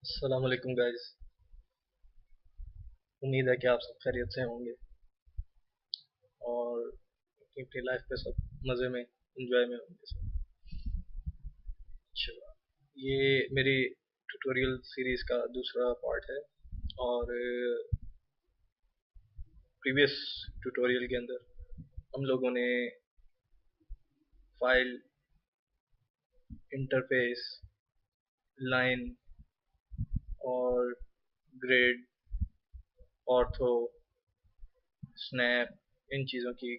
अस्सलाम वालेकुम गाइस। उम्मीद है कि आप सब खैरियत से होंगे और अपनी अपनी लाइफ पे सब मज़े में एंजॉय में होंगे सब। अच्छा, ये मेरी ट्यूटोरियल सीरीज़ का दूसरा पार्ट है और प्रीवियस ट्यूटोरियल के अंदर हम लोगों ने फाइल, इंटरफेस, लाइन और ग्रिड, ऑर्थो, स्नैप, इन चीज़ों की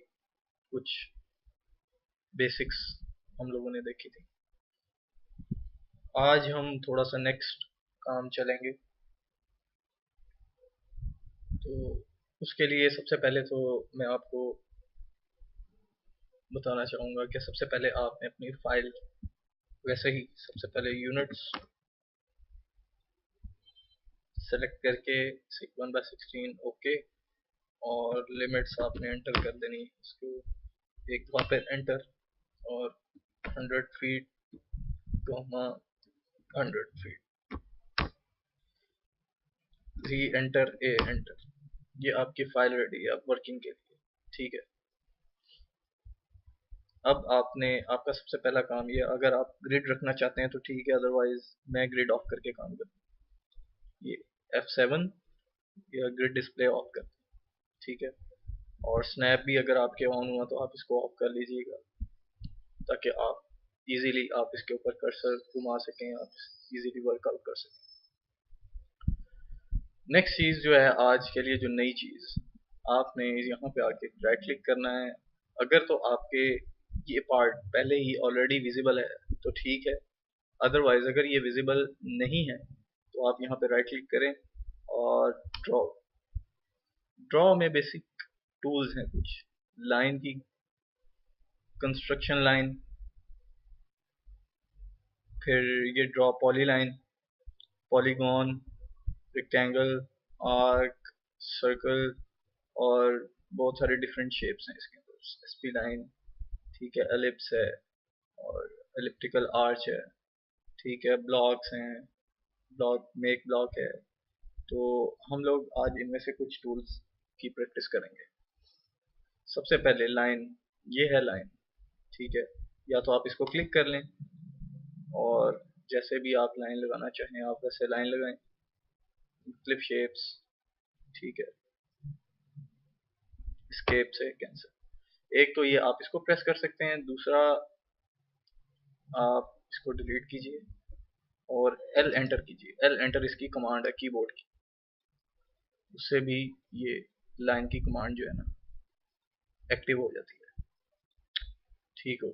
कुछ बेसिक्स हम लोगों ने देखी थी। आज हम थोड़ा सा नेक्स्ट काम चलेंगे। तो उसके लिए सबसे पहले तो मैं आपको बताना चाहूँगा कि सबसे पहले आपने अपनी फाइल, वैसे ही सबसे पहले यूनिट्स सेलेक्ट करके 1/16 ओके, और लिमिट्स आपने एंटर कर देनी इसको एक दफ़ा फिर एंटर, और 100 फीट, 100 फीट, री एंटर, ए एंटर। ये आपकी फाइल रेडी है अब वर्किंग के लिए। ठीक है। अब आपने आपका सबसे पहला काम ये, अगर आप ग्रिड रखना चाहते हैं तो ठीक है, अदरवाइज मैं ग्रिड ऑफ करके काम करूँ। ये F7 या ग्रिड डिस्प्ले ऑफ कर, ठीक है। और स्नैप भी अगर आपके ऑन हुआ तो आप इसको ऑफ कर लीजिएगा, ताकि आप इजीली आप इसके ऊपर कर्सर घुमा सकें, आप इजीली वर्कआउट कर सकें। नेक्स्ट चीज़ जो है आज के लिए, जो नई चीज़, आपने यहाँ पे आके राइट क्लिक करना है। अगर तो आपके ये पार्ट पहले ही ऑलरेडी विजिबल है तो ठीक है, अदरवाइज अगर ये विजिबल नहीं है तो आप यहाँ पे राइट क्लिक करें और ड्रॉ। ड्रॉ में बेसिक टूल्स हैं कुछ, लाइन की कंस्ट्रक्शन लाइन, फिर ये draw polyline, polygon, rectangle, arc, circle, और बहुत सारे डिफरेंट शेप्स हैं इसके अंदर। एसपी लाइन, ठीक है, एलिप्स है, और एलिप्टिकल आर्च है, ठीक है, ब्लॉक्स हैं, ब्लॉक मेक ब्लॉक है। तो हम लोग आज इनमें से कुछ टूल्स की प्रैक्टिस करेंगे। सबसे पहले लाइन, ये है लाइन, ठीक है। या तो आप इसको क्लिक कर लें और जैसे भी आप लाइन लगाना चाहें आप वैसे लाइन लगाएं, फ्लिप शेप्स, ठीक है, स्केप से कैंसिल। एक तो ये आप इसको प्रेस कर सकते हैं, दूसरा आप इसको डिलीट कीजिए और एल एंटर कीजिए। एल एंटर इसकी कमांड है कीबोर्ड की, उससे भी ये लाइन की कमांड जो है ना एक्टिव हो जाती है। ठीक हो।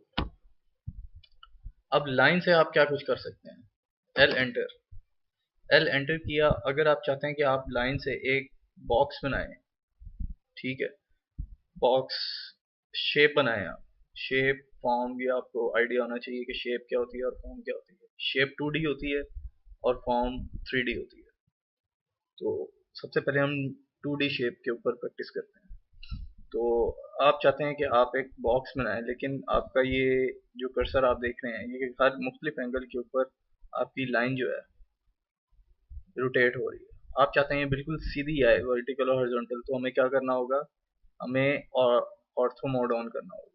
अब लाइन से आप क्या कुछ कर सकते हैं। एल एंटर, एल एंटर किया। अगर आप चाहते हैं कि आप लाइन से एक बॉक्स बनाएं, ठीक है, बॉक्स शेप बनाएं आप, शेप फॉर्म, ये आपको आइडिया होना चाहिए कि शेप क्या होती है और फॉर्म क्या होती है। शेप 2D होती है और फॉर्म 3D होती है। तो सबसे पहले हम 2D शेप के ऊपर प्रैक्टिस करते हैं। तो आप चाहते हैं कि आप एक बॉक्स बनाएं, लेकिन आपका ये जो कर्सर आप देख रहे हैं ये हर मुख्तलिफ एंगल के ऊपर आपकी लाइन जो है रोटेट हो रही है। आप चाहते हैं बिल्कुल सीधी आए, वर्टिकल और हॉरिजॉन्टल, तो हमें क्या करना होगा, हमें ऑर्थो मोड ऑन करना होगा।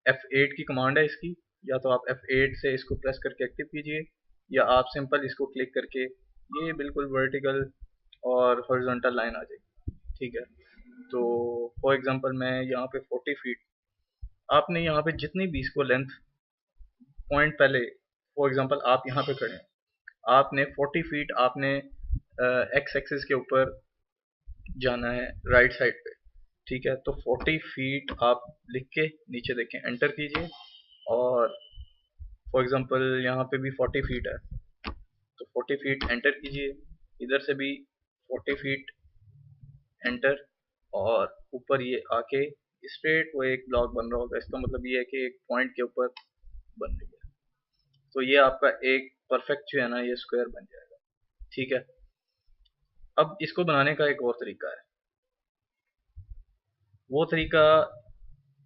F8 की कमांड है इसकी, या तो आप F8 से इसको प्रेस करके एक्टिव कीजिए, या आप सिंपल इसको क्लिक करके ये बिल्कुल वर्टिकल और हॉरिजॉन्टल लाइन आ जाएगी। ठीक है। तो फॉर एग्जांपल मैं यहाँ पे 40 फीट, आपने यहाँ पे जितनी भी इसको लेंथ पॉइंट पहले, फॉर एग्जांपल आप यहाँ पे खड़े हैं, आपने 40 फीट आपने एक्स एक्सिस के ऊपर जाना है राइट साइड पे, ठीक है। तो 40 फीट आप लिख के नीचे देखें, एंटर कीजिए, और फॉर एग्जांपल यहाँ पे भी 40 फीट है, तो 40 फीट एंटर कीजिए, इधर से भी 40 फीट एंटर, और ऊपर ये आके स्ट्रेट वो एक ब्लॉक बन रहा होगा, इसका मतलब ये है कि एक पॉइंट के ऊपर बन रही है। तो ये आपका एक परफेक्ट जो है ना ये स्क्वायर बन जाएगा। ठीक है। अब इसको बनाने का एक और तरीका है। वो तरीका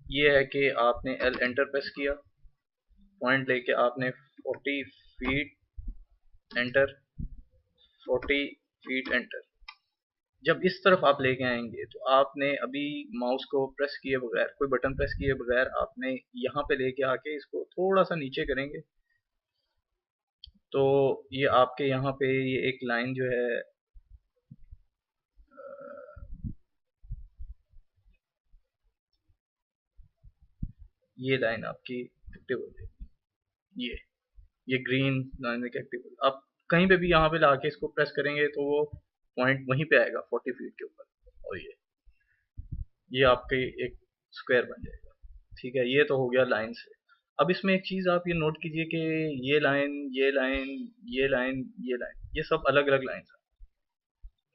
ये है कि आपने एल एंटर प्रेस किया, पॉइंट लेके आपने 40 फीट एंटर, 40 फीट एंटर। जब इस तरफ आप लेके आएंगे तो आपने अभी माउस को प्रेस किए बगैर, कोई बटन प्रेस किए बगैर, आपने यहाँ पे लेके आके इसको थोड़ा सा नीचे करेंगे तो ये आपके यहाँ पे ये एक लाइन जो है ये लाइन आपकी एक्टिव हो जाएगी। ये ग्रीन लाइन एक एक्टिव हो, आप कहीं पे भी यहाँ पे लाके इसको प्रेस करेंगे तो वो पॉइंट वहीं पे आएगा 40 फीट के ऊपर, और ये आपके एक स्क्वायर बन जाएगा। ठीक है, ये तो हो गया लाइन से। अब इसमें एक चीज आप ये नोट कीजिए कि ये लाइन, ये लाइन, ये लाइन, ये लाइन, ये सब अलग अलग लाइन है।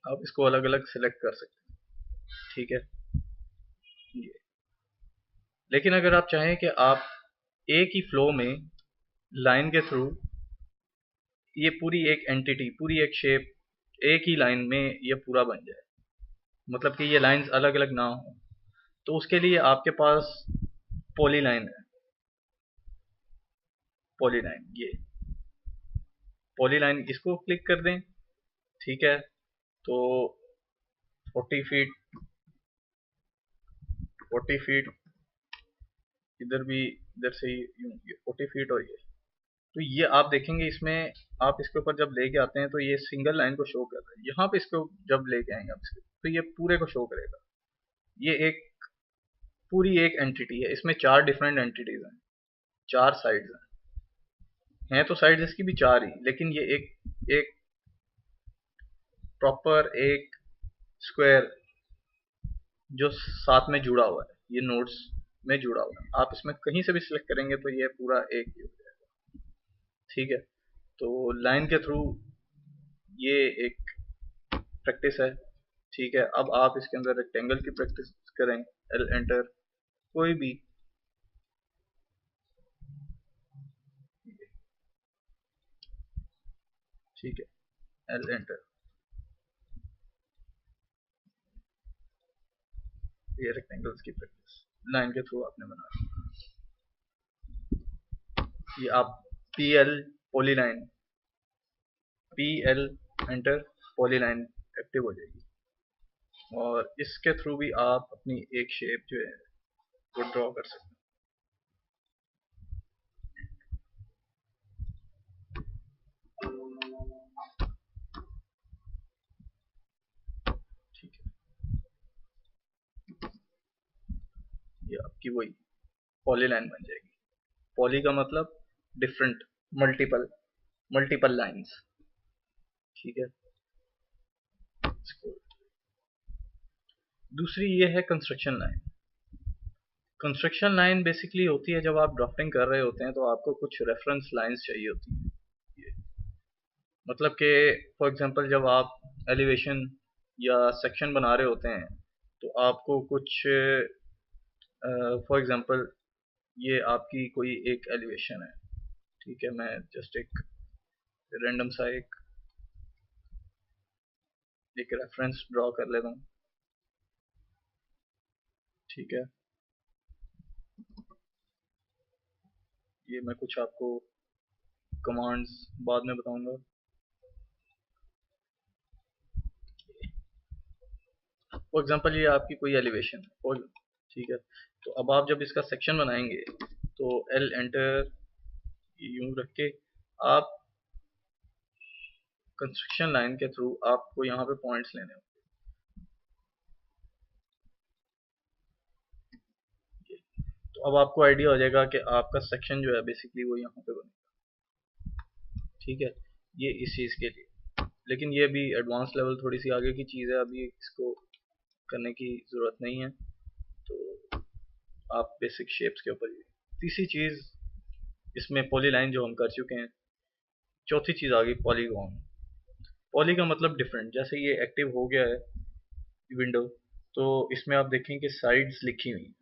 आप इसको अलग अलग सिलेक्ट कर सकते हैं। ठीक है, ये। लेकिन अगर आप चाहें कि आप एक ही फ्लो में लाइन के थ्रू ये पूरी एक एंटिटी, पूरी एक शेप एक ही लाइन में ये पूरा बन जाए, मतलब कि ये लाइंस अलग अलग ना हो, तो उसके लिए आपके पास पॉलीलाइन है। पॉलीलाइन, ये पॉलीलाइन, इसको क्लिक कर दें। ठीक है, तो 40 फीट, 40 फीट इधर भी, इधर से यूं, ये 40 फीट और ये, तो ये आप देखेंगे इसमें, आप इसके ऊपर जब लेके आते हैं तो ये सिंगल लाइन को शो कर रहा है। यहाँ पे इसको जब लेके आएंगे आप इसके, तो ये पूरे को शो करेगा। ये एक पूरी एक एंटिटी है, इसमें 4 डिफरेंट एंटिटीज हैं, 4 साइड्स हैं तो साइड्स इसकी भी 4 ही, लेकिन ये एक एक प्रॉपर एक स्क्वायर जो साथ में जुड़ा हुआ है, ये नोड्स में जुड़ा हुआ है। आप इसमें कहीं से भी सिलेक्ट करेंगे तो ये पूरा एक ही हो जाएगा। ठीक है, तो लाइन के थ्रू ये एक प्रैक्टिस है। ठीक है, अब आप इसके अंदर रेक्टेंगल की प्रैक्टिस करें। एल एंटर, कोई भी, ठीक है, एल एंटर, ये रेक्टेंगल्स की प्रैक्टिस लाइन के थ्रू आपने बना। ये आप P L polyline, P L enter, polyline active हो जाएगी, और इसके थ्रू भी आप अपनी एक शेप जो है वो ड्रॉ कर सकते हैं। ठीक है, ये आपकी वही पॉलीलाइन बन जाएगी। पॉली का मतलब डिफरेंट, मल्टीपल, मल्टीपल लाइंस। ठीक है, दूसरी ये है construction line. Construction line basically होती है जब आप ड्राफ्टिंग कर रहे होते हैं तो आपको कुछ रेफरेंस लाइंस चाहिए होती है। ये मतलब कि फॉर एग्जांपल जब आप एलिवेशन या सेक्शन बना रहे होते हैं तो आपको कुछ, फॉर एग्जांपल ये आपकी कोई एक एलिवेशन है। ठीक है, मैं जस्ट एक रैंडम सा एक रेफरेंस ड्रॉ कर लेता हूँ। ठीक है, ये मैं कुछ आपको कमांड्स बाद में बताऊंगा। फॉर एग्जांपल ये आपकी कोई एलिवेशन है, और ठीक है, तो अब आप जब इसका सेक्शन बनाएंगे तो एल एंटर यूं रख के आप कंस्ट्रक्शन लाइन के थ्रू आपको यहाँ पे पॉइंट्स लेने होंगे। तो अब आपको आइडिया हो जाएगा कि आपका सेक्शन जो है बेसिकली वो यहाँ पे बनेगा। ठीक है, ये इस चीज़ के लिए, लेकिन ये भी एडवांस लेवल थोड़ी सी आगे की चीज़ है, अभी इसको करने की ज़रूरत नहीं है। तो आप बेसिक शेप्स के ऊपर। तीसरी चीज़ इसमें पॉलीलाइन जो हम कर चुके हैं। चौथी चीज़ आ गई पॉलीगॉन। पॉली का मतलब डिफरेंट, जैसे ये एक्टिव हो गया है विंडो, तो इसमें आप देखें कि साइड्स लिखी हुई हैं।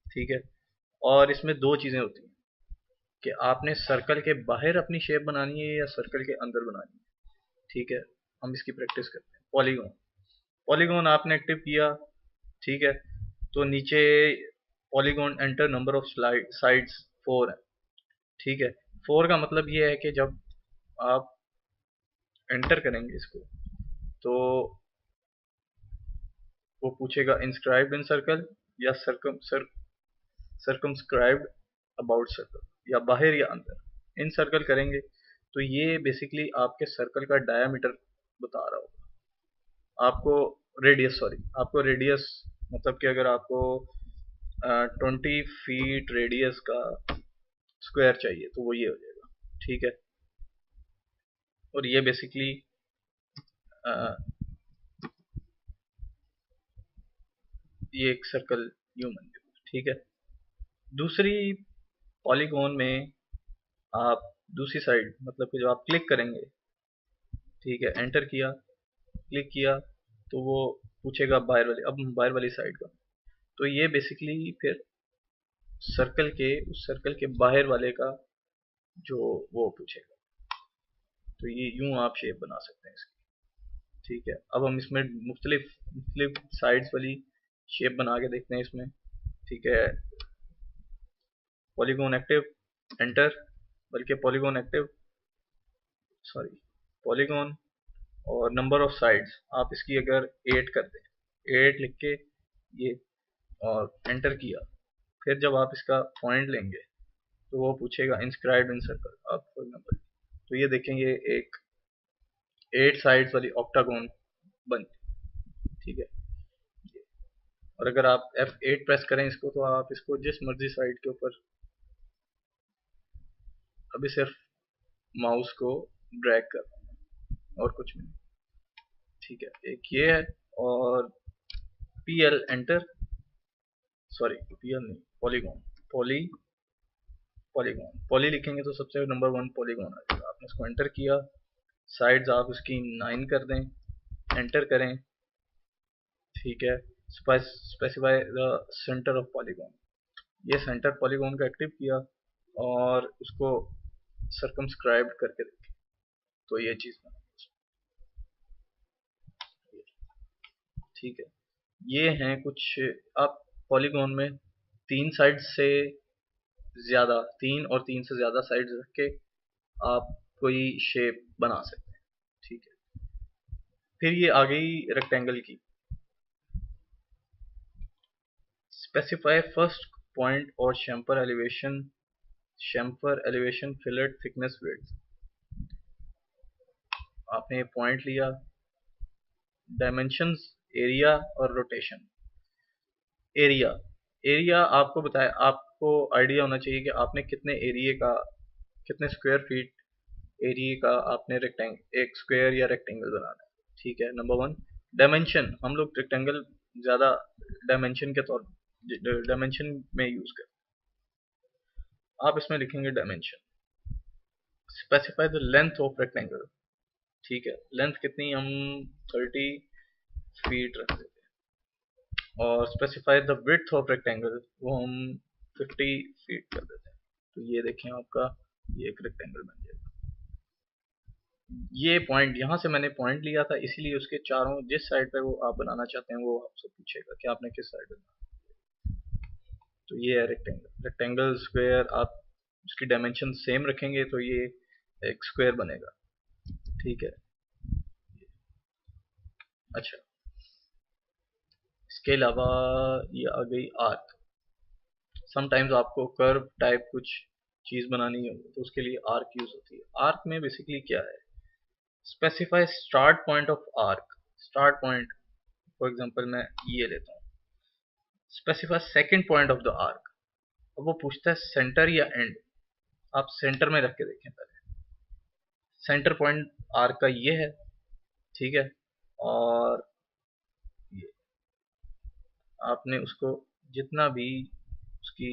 ठीक है, और इसमें दो चीज़ें होती हैं कि आपने सर्कल के बाहर अपनी शेप बनानी है या सर्कल के अंदर बनानी है। ठीक है, हम इसकी प्रैक्टिस करते हैं। पॉलीगॉन, पॉलीगॉन आपने एक्टिव किया। ठीक है, तो नीचे polygon enter number of sides 4 है। ठीक है, 4 का मतलब ये है कि जब आप एंटर करेंगे इसको तो वो पूछेगा इंस्क्राइब्ड इन सर्कल या सर्कमस्क्राइब्ड अबाउट सर्कल, या बाहर या अंदर। इन सर्कल करेंगे तो ये बेसिकली आपके सर्कल का डायामीटर बता रहा होगा आपको। रेडियस, सॉरी, आपको रेडियस मतलब कि अगर आपको 20 फीट रेडियस का स्क्वायर चाहिए तो वो ये हो जाएगा, ठीक है। और ये बेसिकली ये एक सर्कल यूं बन गया, ठीक है। दूसरी पॉलीगॉन में आप दूसरी साइड मतलब कि जब आप क्लिक करेंगे, ठीक है, एंटर किया, क्लिक किया, तो वो पूछेगा बाहर वाली, अब बाहर वाली साइड का, तो ये बेसिकली फिर सर्कल के, उस सर्कल के बाहर वाले का जो वो पूछेगा। तो ये यूं आप शेप बना सकते हैं इसकी, ठीक है। अब हम इसमें मुख्तलिफ मुख्तलिफ साइड्स वाली शेप बना के देखते हैं इसमें, ठीक है। पॉलीगॉन एक्टिव, एंटर, बल्कि पॉलीगॉन एक्टिव, सॉरी, पॉलीगॉन और नंबर ऑफ साइड्स आप इसकी अगर 8 कर दें, 8 लिख के ये और एंटर किया, फिर जब आप इसका पॉइंट लेंगे तो वो पूछेगा इंस्क्राइब्ड इन सर्कल, आप फॉर एग्जांपल, तो ये देखेंगे एक 8 साइड्स वाली ऑक्टागोन बन, ठीक है। और अगर आप F8 प्रेस करें इसको तो आप इसको जिस मर्जी साइड के ऊपर अभी सिर्फ माउस को ड्रैग कर और कुछ नहीं, ठीक है। एक ये है, और PL एंटर, सॉरी PL नहीं, पॉलीगॉन, पॉली लिखेंगे तो सबसे नंबर 1 पॉलीगॉन आ जाएगा। आपने इसको एंटर किया, साइड्स आप इसकी 9 कर दें, एंटर करें, ठीक है। Specify the centre of polygon, ये सेंटर पॉलीगॉन का एक्टिव किया और उसको सर्कमस्क्राइब करके देखें तो ये चीज बना, ठीक है। ये हैं कुछ, आप पॉलीगॉन में 3 साइड से ज्यादा, 3 और 3 से ज्यादा साइड रख के आप कोई शेप बना सकते हैं, ठीक है। फिर ये आ गई रेक्टेंगल की। स्पेसिफाई फर्स्ट पॉइंट और chamfer elevation fillet thickness width. आपने पॉइंट लिया, डायमेंशंस, एरिया और रोटेशन। एरिया, एरिया आपको बताया, आपको आइडिया होना चाहिए कि आपने कितने एरिया का, कितने स्क्वायर फीट एरिया का आपने रेक्टेंगल, एक स्क्वायर या रेक्टेंगल बनाना है, ठीक है, नंबर 1। डायमेंशन, हम लोग रेक्टेंगल ज़्यादा डायमेंशन के तौर, डायमेंशन में यूज़ करते हैं। आप इसमें लिखेंगे dimension. Specify the length of rectangle, ठीक है, लेंथ कितनी, हम 30 फीट रख देते हैं। और specify the width of rectangle, वो हम 50 फीट कर देते हैं। तो ये देखें आपका ये एक रेक्टेंगल बन जाएगा। ये पॉइंट, यहाँ से मैंने पॉइंट लिया था, इसीलिए उसके चारों जिस साइड पे वो आप बनाना चाहते हैं वो आपसे पूछेगा कि आपने किस साइड बनाना। तो ये है रेक्टेंगल। रेक्टेंगल स्क्वायर आप उसकी डायमेंशन सेम रखेंगे तो ये एक स्क्वायर बनेगा, ठीक है। अच्छा, इसके अलावा ये आ गई आर्क। समटाइम्स आपको कर्व टाइप कुछ चीज़ बनानी हो तो उसके लिए आर्क यूज होती है। आर्क में बेसिकली क्या है, specify start point of arc. Start point for example मैं ये लेता हूँ। Specify second point of the arc, अब वो पूछता है सेंटर या एंड, आप सेंटर में रख के देखें पहले। सेंटर पॉइंट आर्क का ये है, ठीक है। और ये आपने उसको जितना भी उसकी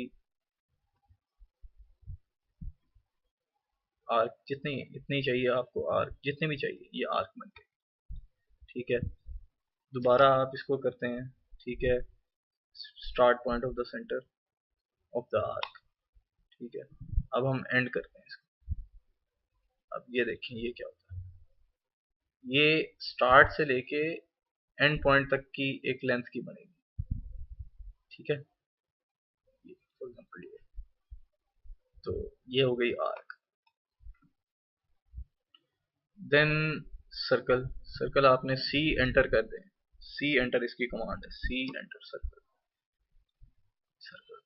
आर्क जितनी इतनी चाहिए आपको, आर्क जितनी भी चाहिए ये आर्क बन गई, ठीक है। दोबारा आप इसको करते हैं, ठीक है, start point of the centre of the arc, ठीक है। अब हम एंड करते हैं इसको। अब ये देखें ये क्या होता है, ये स्टार्ट से लेके एंड पॉइंट तक की एक लेंथ की बनेगी, ठीक है। फॉर एग्जांपल ये, तो ये हो गई आर्क। देन सर्कल, सर्कल आपने सी एंटर कर दें, सी एंटर इसकी कमांड है, सी एंटर सर्कल, सर्कल।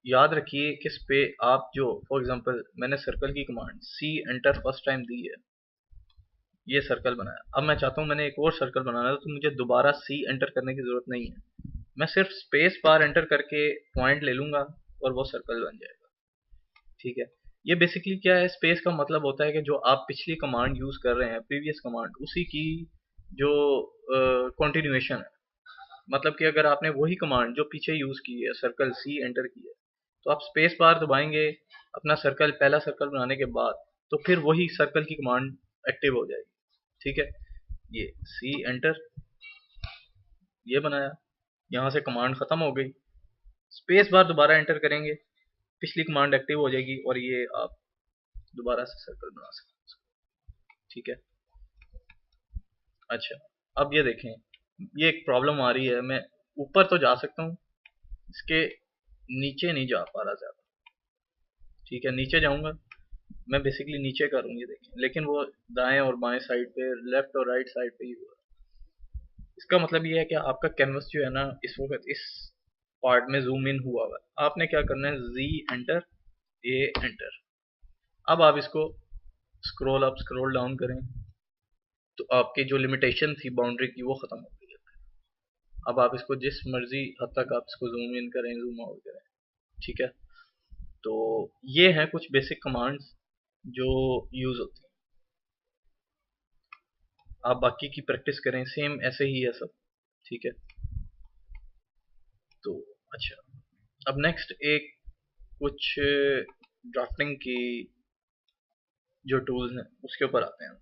याद रखिए कि इस पे आप जो फॉर एग्जांपल मैंने सर्कल की command C enter first time दी है, ये सर्कल बनाया। अब मैं चाहता हूँ मैंने एक और सर्कल बनाना है, तो मुझे दोबारा सी एंटर करने की जरूरत नहीं है, मैं सिर्फ स्पेस बार एंटर करके पॉइंट ले लूंगा और वो सर्कल बन जाएगा। ठीक है, ये बेसिकली क्या है, स्पेस का मतलब होता है कि जो आप पिछली कमांड यूज कर रहे हैं, प्रीवियस कमांड, उसी की जो कंटिन्यूएशन है। मतलब कि अगर आपने वही कमांड जो पीछे यूज की है, सर्कल सी एंटर की है, तो आप स्पेस बार दबाएंगे अपना सर्कल, पहला सर्कल बनाने के बाद, तो फिर वही सर्कल की कमांड एक्टिव हो जाएगी। ठीक है, ये सी एंटर, ये बनाया, यहाँ से कमांड खत्म हो गई, स्पेस बार दोबारा एंटर करेंगे, पिछली कमांड एक्टिव हो जाएगी और ये आप दोबारा से सर्कल बना सकते हैं। ठीक है, अच्छा अब ये देखें, ये एक प्रॉब्लम आ रही है, मैं ऊपर तो जा सकता हूँ, इसके नीचे नहीं जा पा रहा ज्यादा। ठीक है, नीचे जाऊंगा मैं, बेसिकली नीचे करूँ, ये देखें, लेकिन वो दाएं और बाएं साइड पे, लेफ्ट और राइट साइड पे ही हुआ। इसका मतलब ये है कि आपका कैनवस जो है ना इस वक्त इस पार्ट में जूम इन हुआ हुआ है। आपने क्या करना है, जी एंटर, ए एंटर। अब आप इसको स्क्रॉल अप स्क्रॉल डाउन करें तो आपकी जो लिमिटेशन थी बाउंड्री की वो खत्म हो गई है। अब आप इसको जिस मर्जी हद तक आप इसको जूम इन करें, जूम आउट करें। ठीक है, तो ये हैं कुछ बेसिक कमांड्स जो यूज होती हैं। आप बाकी की प्रैक्टिस करें, सेम ऐसे ही है सब। ठीक है, तो अच्छा, अब नेक्स्ट एक कुछ ड्राफ्टिंग की जो टूल्स हैं उसके ऊपर आते हैं।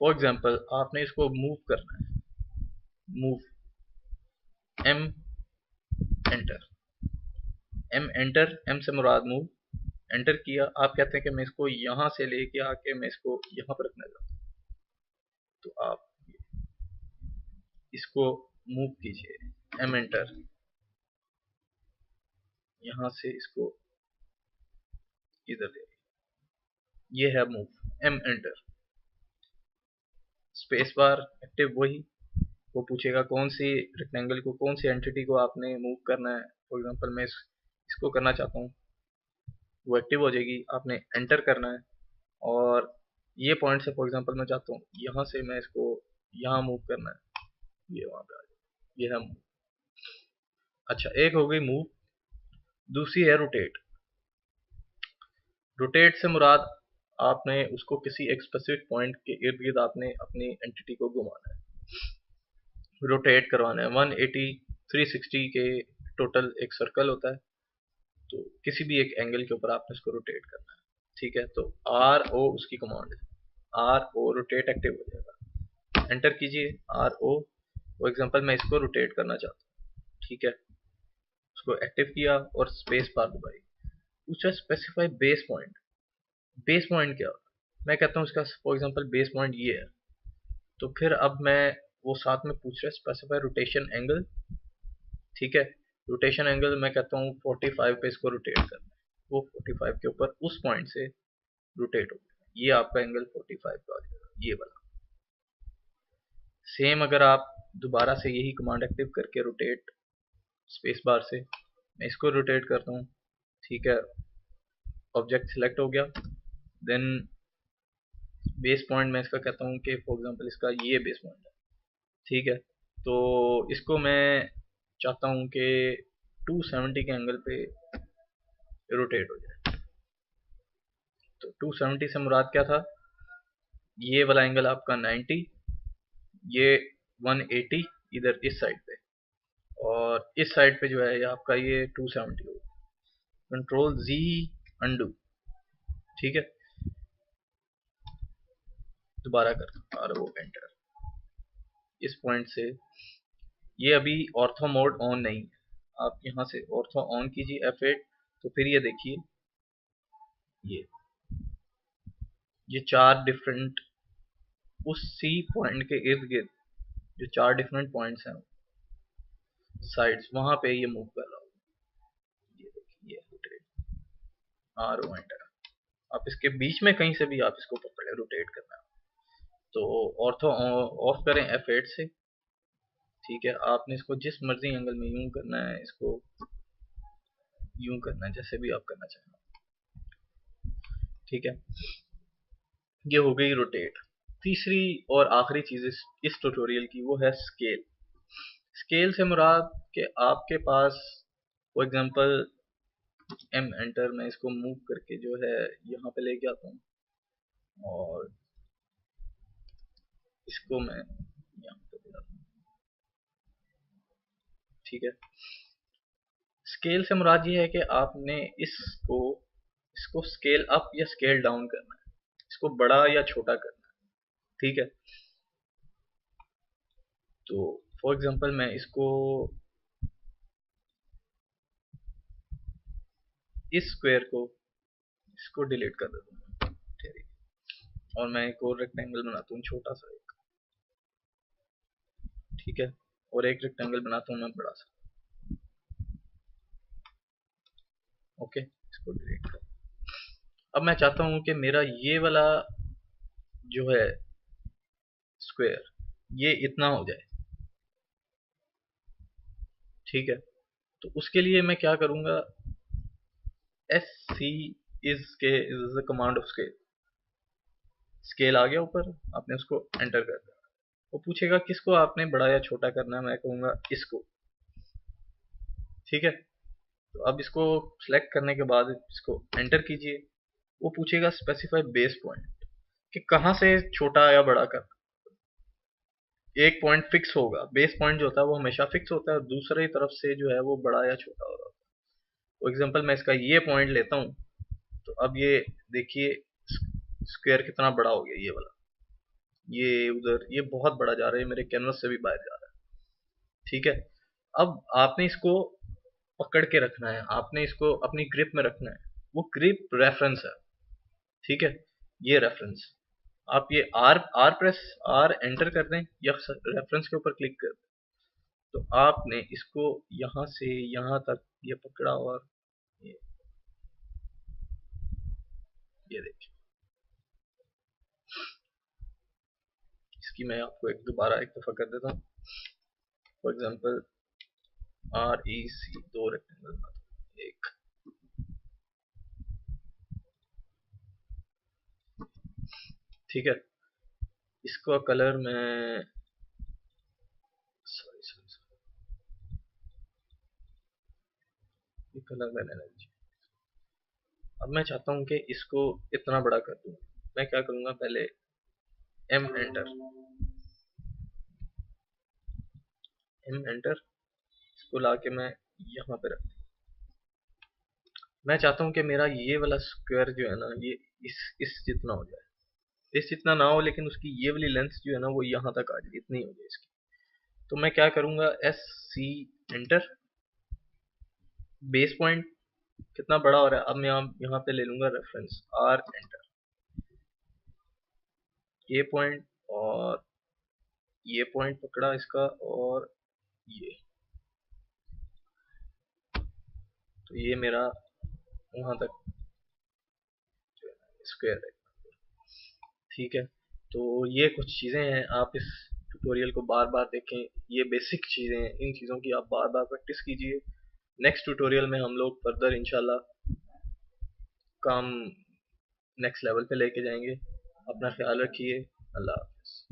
फॉर एग्जांपल आपने इसको मूव करना है, move, M enter, M enter, M से मुराद मूव, एंटर किया, आप कहते हैं कि मैं इसको यहां से लेके आके मैं इसको यहां पर रखना चाहता हूं, तो आप इसको मूव कीजिए, एम एंटर, यहां से इसको इधर ले, ये है move, M enter. Space bar active वही, वो पूछेगा कौन सी रेक्टेंगल को, कौन सी एंटिटी को आपने मूव करना है। फॉर एग्जांपल मैं इसको करना चाहता हूँ, वो एक्टिव हो जाएगी, आपने एंटर करना है। और ये पॉइंट से फॉर एग्जांपल मैं चाहता हूँ यहाँ से मैं इसको यहाँ मूव करना है, ये वहां पे आ जाए, ये है मूव। अच्छा, एक हो गई मूव, दूसरी है रोटेट। रोटेट से मुराद आपने उसको किसी एक स्पेसिफिक पॉइंट के इर्द गिर्द आपने अपनी एंटिटी को घुमाना है, रोटेट करवाना है 180 360 के टोटल एक सर्कल होता है, तो किसी भी एक एंगल के ऊपर आपने इसको रोटेट करना है। ठीक है, तो आर ओ उसकी कमांड है, आर ओ रोटेट एक्टिव हो जाएगा, एंटर कीजिए, आर ओ। फॉर एग्जांपल मैं इसको रोटेट करना चाहता हूँ। ठीक है, उसको एक्टिव किया और स्पेस बार दबाई, पूछा specify base point. Base point क्या होता है, मैं कहता हूँ इसका फॉर एग्जांपल बेस पॉइंट ये है, तो फिर अब मैं वो साथ में पूछ रहा है स्पेसिफाई रोटेशन एंगल। ठीक है, रोटेशन एंगल मैं कहता हूँ 45 पे इसको रोटेट करना है, वो 45 के ऊपर उस पॉइंट से रोटेट हो गया, ये आपका एंगल 45 का आ जाएगा, ये वाला। सेम अगर आप दोबारा से यही कमांड एक्टिव करके रोटेट, स्पेस बार से मैं इसको रोटेट करता हूँ। ठीक है, ऑब्जेक्ट सिलेक्ट हो गया, देन बेस पॉइंट मैं इसका कहता हूँ कि फॉर एग्जांपल इसका ये बेस पॉइंट है। ठीक है, तो इसको मैं चाहता हूँ कि 270 के एंगल पे रोटेट हो जाए, तो 270 से मुराद क्या था, ये वाला एंगल आपका 90, ये 180 इधर इस साइड पे, और इस साइड पे जो है ये आपका ये 270 होगा। कंट्रोल जी अंडू। ठीक है, दोबारा कर और वो एंटर, इस पॉइंट से ये अभी ऑर्थो मोड ऑन नहीं है, आप यहाँ से ऑर्थो ऑन कीजिए F8, तो फिर ये देखिए ये चार डिफरेंट उस सी पॉइंट के इर्द गिर्द जो चार डिफरेंट पॉइंट्स हैं साइड्स, वहां पे ये मूव कर रहा होगा, ये देखिए, ये रोटेट। RO enter. आप इसके बीच में कहीं से भी आप इसको पकड़े रोटेट करना है। तो ऑर्थो ऑफ करें F8 से। ठीक है, आपने इसको जिस मर्जी एंगल में यूं करना है, इसको यूं करना है, जैसे भी आप करना चाहें। ठीक है, ये हो गई रोटेट। तीसरी और आखिरी चीज इस ट्यूटोरियल की वो है स्केल। स्केल से मुराद कि आपके पास फॉर एग्जांपल M एंटर, मैं इसको मूव करके जो है यहाँ पे लेके आता हूँ और इसको मैं यहाँ पे बुलाता हूँ। ठीक है, स्केल से मुराद ये है कि आपने इसको इसको स्केल अप या स्केल डाउन करना है, इसको बड़ा या छोटा करना है। ठीक है, तो फॉर एग्जांपल मैं इस स्क्वायर को इसको डिलीट कर देता हूँ। ठीक है, और मैं एक और रेक्टेंगल बनाता हूँ छोटा सा एक। ठीक है, और एक रेक्टेंगल बनाता हूँ मैं बड़ा सा। ओके, इसको डिलीट कर। अब मैं चाहता हूँ कि मेरा ये वाला जो है स्क्वायर ये इतना हो जाए। ठीक है, तो उसके लिए मैं क्या करूंगा, SC is the command of scale. Scale आ गया ऊपर, आपने उसको एंटर कर दिया। वो पूछेगा किसको आपने बड़ा या छोटा करना है, मैं कहूंगा इसको। ठीक है, तो अब इसको सिलेक्ट करने के बाद इसको एंटर कीजिए। वो पूछेगा स्पेसिफाई बेस पॉइंट, कि कहाँ से छोटा या बड़ा करना। एक पॉइंट फिक्स होगा, बेस पॉइंट जो होता है वो हमेशा फिक्स होता है, और दूसरी तरफ से जो है वो बड़ा या छोटा होगा। फॉर एग्जांपल मैं इसका ये पॉइंट लेता हूँ, तो अब ये देखिए स्क्वायर कितना बड़ा हो गया, ये वाला, ये उधर ये बहुत बड़ा जा रहा है, मेरे कैनवस से भी बाहर जा रहा है। ठीक है, अब आपने इसको पकड़ के रखना है, आपने इसको अपनी ग्रिप में रखना है। वो ग्रिप रेफरेंस है। ठीक है, ये रेफरेंस, आप ये आर प्रेस आर एंटर कर दें या रेफरेंस के ऊपर क्लिक कर दें, तो आपने इसको यहाँ से यहाँ तक ये पकड़ा, और ये, ये देखिए। इसकी मैं आपको दोबारा एक दफा कर देता हूँ। फॉर एग्जांपल REC, दो रेक्टेंगल, एक। ठीक है, इसका कलर मैं सॉरी ये कलर मैंने नहीं चाहिए। अब मैं चाहता हूँ कि इसको इतना बड़ा कर दूँ। मैं क्या करूँगा, पहले M एंटर, M एंटर, इसको लाके मैं यहाँ पे रख। मैं चाहता हूँ कि मेरा ये वाला स्क्वायर जो है ना, ये इस जितना हो जाए। इस जितना ना हो, लेकिन उसकी ये वाली लेंथ जो है ना वो यहाँ तक आ जाए, इतनी हो जाए इसकी। तो मैं क्या करूँगा, SC एंटर, बेस पॉइंट कितना बड़ा हो रहा है, अब मैं यहाँ पे ले लूंगा रेफरेंस, R एंटर, ये पॉइंट और ये पॉइंट पकड़ा इसका, और ये, तो ये मेरा वहां तक स्क्वायर है। ठीक है, तो ये कुछ चीजें हैं, आप इस ट्यूटोरियल को बार बार देखें। ये बेसिक चीजें हैं, इन चीजों की आप बार बार प्रैक्टिस कीजिए। नेक्स्ट ट्यूटोरियल में हम लोग फर्दर इंशाल्लाह काम नेक्स्ट लेवल पे लेके जाएंगे। अपना ख्याल रखिए। अल्लाह हाफिज।